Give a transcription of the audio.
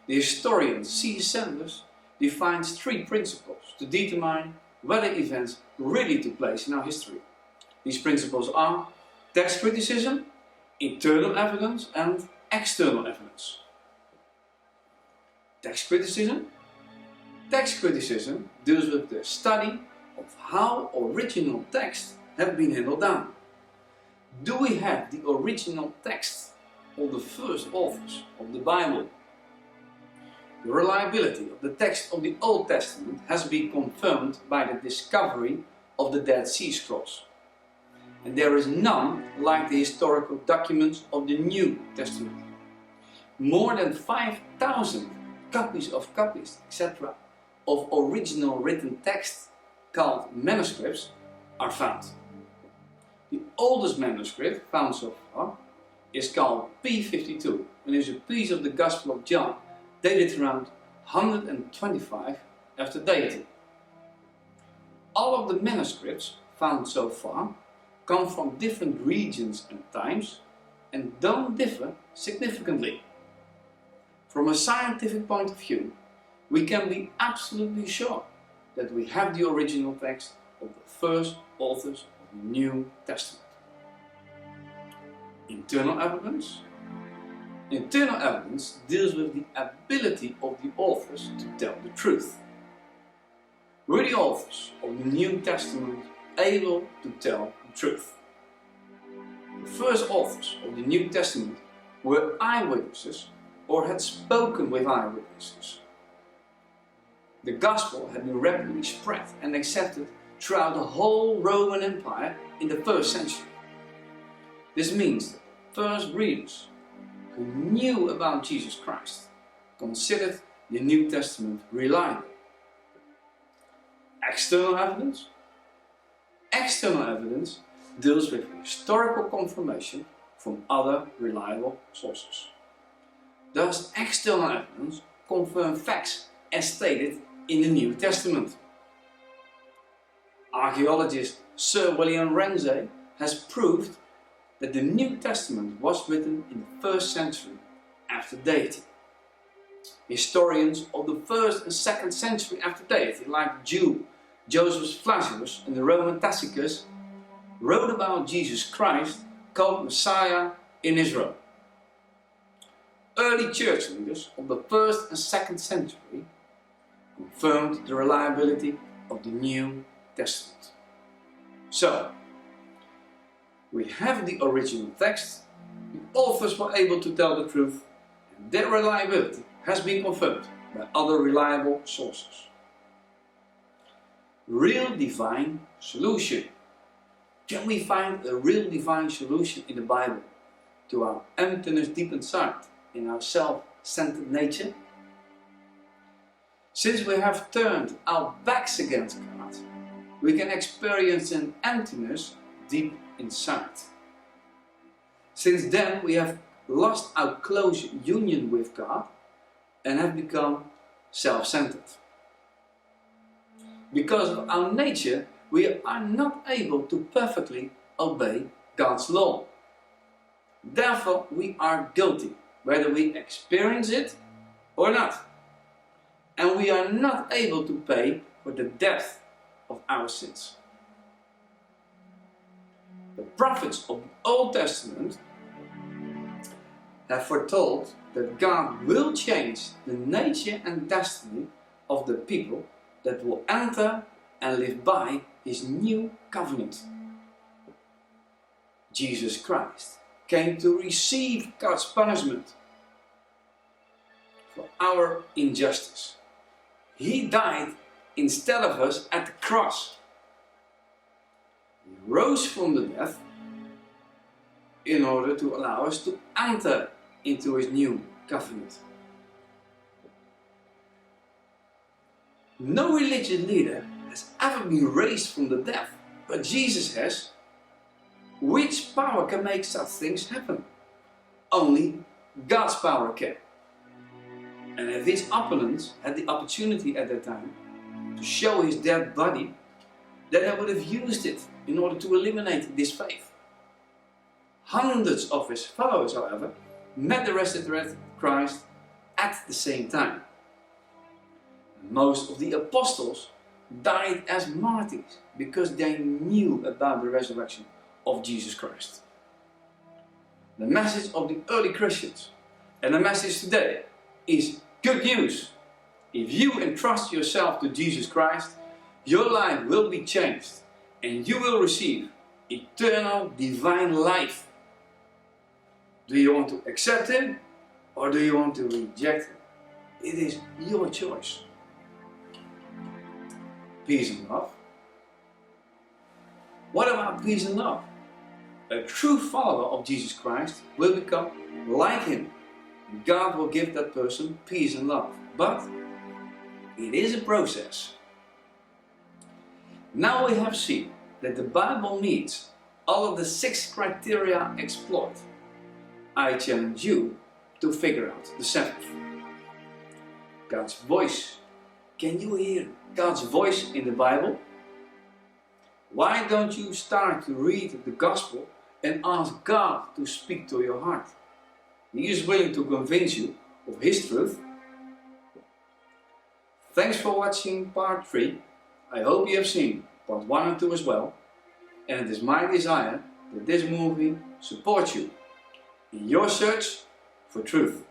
the historian C. Sanders defines 3 principles to determine whether events really took place in our history. These principles are text criticism, internal evidence and external evidence. Text criticism? Text criticism deals with the study of how original texts have been handled down. Do we have the original text of the first authors of the Bible? The reliability of the text of the Old Testament has been confirmed by the discovery of the Dead Sea Scrolls. And there is none like the historical documents of the New Testament. More than 5,000 copies, etc. of original written text called manuscripts are found. The oldest manuscript found so far is called P52 and is a piece of the Gospel of John dated around 125 after deity. All of the manuscripts found so far come from different regions and times and don't differ significantly. From a scientific point of view, we can be absolutely sure that we have the original text of the first authors of the New Testament. Internal evidence? Internal evidence deals with the ability of the authors to tell the truth. Were the authors of the New Testament able to tell the truth? The first authors of the New Testament were eyewitnesses or had spoken with eyewitnesses. The Gospel had been rapidly spread and accepted throughout the whole Roman Empire in the 1st century. This means that the first readers who knew about Jesus Christ considered the New Testament reliable. External evidence? External evidence deals with historical confirmation from other reliable sources. Thus, external evidence confirms facts as stated in the New Testament. Archaeologist Sir William Ramsay has proved that the New Testament was written in the 1st century after deity. Historians of the 1st and 2nd century after deity, like the Jew Josephus Flacius and the Roman Tacitus, wrote about Jesus Christ called Messiah in Israel. Early church leaders of the 1st and 2nd century confirmed the reliability of the New Testament. So, we have the original text, the authors were able to tell the truth, and their reliability has been confirmed by other reliable sources. Real divine solution. Can we find a real divine solution in the Bible to our emptiness deep inside, in our self-centered nature? Since we have turned our backs against God, we can experience an emptiness deep inside. Since then we have lost our close union with God and have become self-centered. Because of our nature, we are not able to perfectly obey God's law. Therefore, we are guilty, whether we experience it or not. And we are not able to pay for the depth of our sins. The prophets of the Old Testament have foretold that God will change the nature and destiny of the people that will enter and live by His new covenant. Jesus Christ came to receive God's punishment for our injustice. He died instead of us at the cross. He rose from the dead in order to allow us to enter into His new covenant. No religious leader has ever been raised from the dead, but Jesus has. Which power can make such things happen? Only God's power can. And if His opponents had the opportunity at that time to show His dead body, then they would have used it in order to eliminate this faith. Hundreds of His followers, however, met the resurrected Christ at the same time. Most of the apostles died as martyrs because they knew about the resurrection of Jesus Christ. The message of the early Christians and the message today is good news. If you entrust yourself to Jesus Christ, your life will be changed and you will receive eternal divine life. Do you want to accept Him or do you want to reject Him? It is your choice. Peace and love. What about peace and love? A true follower of Jesus Christ will become like Him. God will give that person peace and love. But it is a process. Now we have seen that the Bible meets all of the 6 criteria explored. I challenge you to figure out the 7th. God's voice. Can you hear God's voice in the Bible? Why don't you start to read the Gospel and ask God to speak to your heart? He is willing to convince you of His truth. Thanks for watching part 3. I hope you have seen part 1 and 2 as well. And it is my desire that this movie supports you in your search for truth.